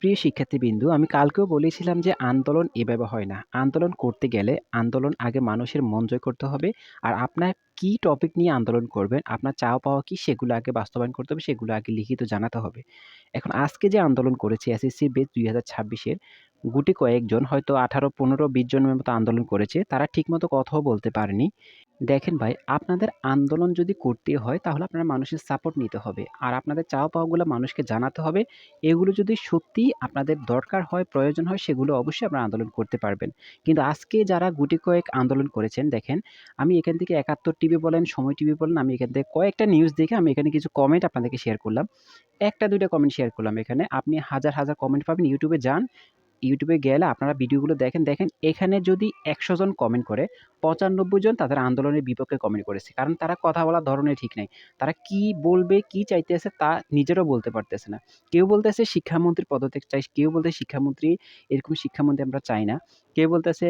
প্রিয় শিক্ষার্থীবৃন্দু, আমি কালকেও বলেছিলাম যে আন্দোলন এভাবে হয় না। আন্দোলন করতে গেলে আন্দোলন আগে মানুষের মন জয় করতে হবে। আর আপনার কি টপিক নিয়ে আন্দোলন করবেন, আপনার চাওয়া পাওয়া কি সেগুলো আগে বাস্তবায়ন করতে হবে, সেগুলো আগে লিখিত জানাতে হবে। এখন আজকে যে আন্দোলন করেছে এসএসসি বেস ২০২৬ এর গুটি কয়েকজন হয়তো ১৮, ১৫, ২০ জনের মতো আন্দোলন করেছে। তারা ঠিকমতো কথাও বলতে পারেনি। দেখেন ভাই, আপনাদের আন্দোলন যদি করতেই হয় তাহলে আপনারা মানুষের সাপোর্ট নিতে হবে। আর আপনাদের চাওয়া পাওয়াগুলো মানুষকে জানাতে হবে। এগুলো যদি সত্যিই আপনাদের দরকার হয়, প্রয়োজন হয় সেগুলো অবশ্যই আপনারা আন্দোলন করতে পারবেন। কিন্তু আজকে যারা গুটি কয়েক আন্দোলন করেছেন দেখেন, আমি এখান থেকে একাত্তর টিভি বলেন, সময় টিভি বলেন, আমি এখান থেকে কয়েকটা নিউজ দেখে আমি এখানে কিছু কমেন্ট আপনাদেরকে শেয়ার করলাম। ১ টা ২ টা কমেন্ট শেয়ার করলাম এখানে। আপনি হাজার, হাজার কমেন্ট পাবেন। YouTube এ যান। YouTube এ গেলে আপনারা ভিডিওগুলো দেখেন। দেখেন এখানে যদি ১০০ জন কমেন্ট করে, ৯৫ জন তাদের আন্দোলনের বিপক্ষে কমেন্ট করেছে। কারণ তারা কথা বলার ধরনের ঠিক নাই। তারা কি বলবে, কি চাইতেছে তা নিজেরাও বলতে পারতেছে না। কেউ বলতেছে শিক্ষামন্ত্রীর পদত্যাগ চাই, কেউ বলতেছে শিক্ষামন্ত্রী এরকম শিক্ষামন্ত্রী আমরা চাই না। কেউ বলতেছে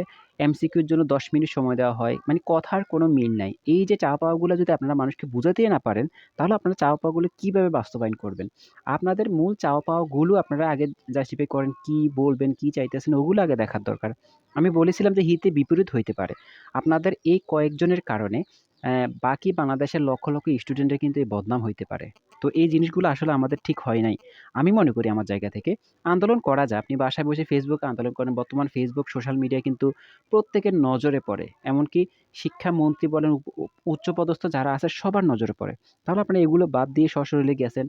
এমসিকিউর জন্য ১০ মিনিট সময় দেওয়া হয়। মানে কথার কোনো মিল নাই। এই যে চাওয়া পাওয়াগুলা যদি আপনারা মানুষকে বুঝাতেই না পারেন, তাহলে আপনারা চাওয়া পাওয়াগুলো কিভাবে বাস্তবায়ন করবেন? আপনাদের মূল চাওয়া পাওয়াগুলো আপনারা আগে জাস্টিফাই করেন। কি বলবেন, কি চাইতেছেন ওগুলো আগে দেখার দরকার। আমি বলেছিলাম যে হিতে বিপরীত হইতে পারে। আপনাদের এই কয়েকজনের কারণে বাকি বাংলাদেশের লক্ষ, লক্ষ স্টুডেন্টের কিন্তু এই বদনাম হইতে পারে। তো এই জিনিসগুলো আসলে আমাদের ঠিক হয় নাই। আমি মনে করি আমার জায়গা থেকে আন্দোলন করা যায়। আপনি বাসায় বসে Facebook এ আন্দোলন করেন। বর্তমান Facebook, সোশ্যাল মিডিয়া কিন্তু প্রত্যেকের নজরে পড়ে। এমনকি শিক্ষামন্ত্রী বলেন, উচ্চপদস্থ যারা আছে সবার নজরে পড়ে। তাহলে আপনারা এগুলো বাদ দিয়ে সশরীরে গেছেন।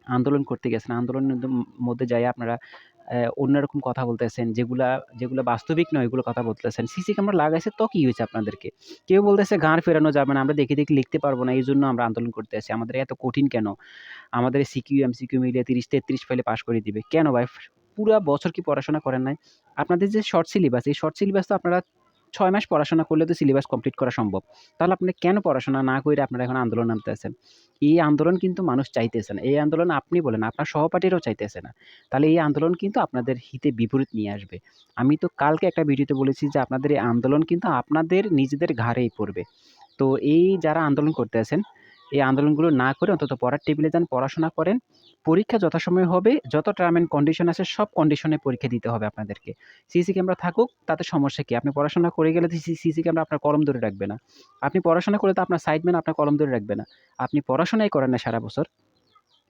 আন্দোলন করতে গেছেন। আন্দোলনের মধ্যে যাইয়া আপনারা অন্যরকম কথা বলতেছেন, যেগুলা বাস্তবিক নয় এগুলো কথা বলতেছেন। সিসি ক্যামেরা লাগাইছে তো কি হইছে আপনাদেরকে? কেউ বলতেছে ঘাড় ফেরানো যাবে না। আমরা দেখে, দেখে লিখতে পারব না। এজন্য আমরা আন্দোলন করতে আছি। আমাদের এত কঠিন কেন? আমাদের সিকিউ, এমসিকিউ মিলিয়ে ৩০-৩৩ ফাইলে পাস করে দিবে। কেন ভাই? পুরা বছর কি পড়াশোনা করেন নাই? আপনাদের যে শর্ট সিলেবাস, এই শর্ট সিলেবাস তো আপনারা ৬ মাস পড়াশোনা করলে তো সিলেবাস কমপ্লিট করা সম্ভব। তাহলে আপনি কেন পড়াশোনা না কইরা আপনারা এখন আন্দোলনে নামতেছেন? এই আন্দোলন কিন্তু মানুষ চাইতেছে না। এই আন্দোলন আপনি বলেন, আপনার সহপাঠীরাও চাইতেছে না। তাহলে এই আন্দোলন কিন্তু আপনাদের হিতে বিপরীত নিয়ে আসবে। আমি তো কালকে একটা ভিডিওতে বলেছি যে আপনাদের এই আন্দোলন কিন্তু আপনাদের নিজেদের ঘাড়েই পড়বে। তো এই যারা আন্দোলন করতে আছেন, এই আন্দোলনগুলো না করে অন্তত পড়ার টেবিলে যান, পড়াশোনা করেন। পরীক্ষা যথাসময়ে হবে, যত টার্ম অ্যান্ড কন্ডিশন আছে সব কন্ডিশনে পরীক্ষা দিতে হবে আপনাদেরকে। সিসি ক্যামেরা থাকুক তাতে সমস্যা কি? আপনি পড়াশোনা করে গেলে তো সিসি ক্যামেরা আপনার কলম ধরে রাখবে না। আপনি পড়াশোনা করলে তো আপনার সাইডম্যান আপনার কলম ধরে রাখবে না। আপনি পড়াশোনাই করেন না সারা বছর।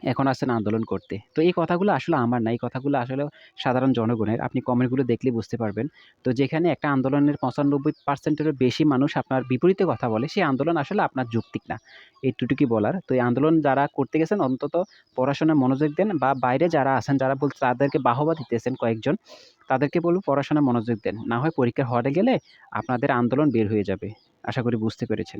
এখন আসছেন আন্দোলন করতে। তো এই কথাগুলো আসলে আমার না। এই কথাগুলো আসলে সাধারণ জনগণের। আপনি কমেন্টগুলো দেখলেই বুঝতে পারবেন। তো যেখানে একটা আন্দোলনের ৯৫% এরও বেশি মানুষ আপনার বিপরীতে কথা বলে, সেই আন্দোলন আসলে আপনার যৌক্তিক না। এইটুকুই বলার। তো এই আন্দোলন যারা করতে গেছেন অন্তত পড়াশোনায় মনোযোগ দেন বা বাইরে যারা আছেন যারা তাদেরকে বাহবা দিতেছেন কয়েকজন, তাদেরকে বলব পড়াশোনায় মনোযোগ দেন। না হয় পরীক্ষার হলে গেলে আপনাদের আন্দোলন বের হয়ে যাবে। আশা করি বুঝতে পেরেছেন।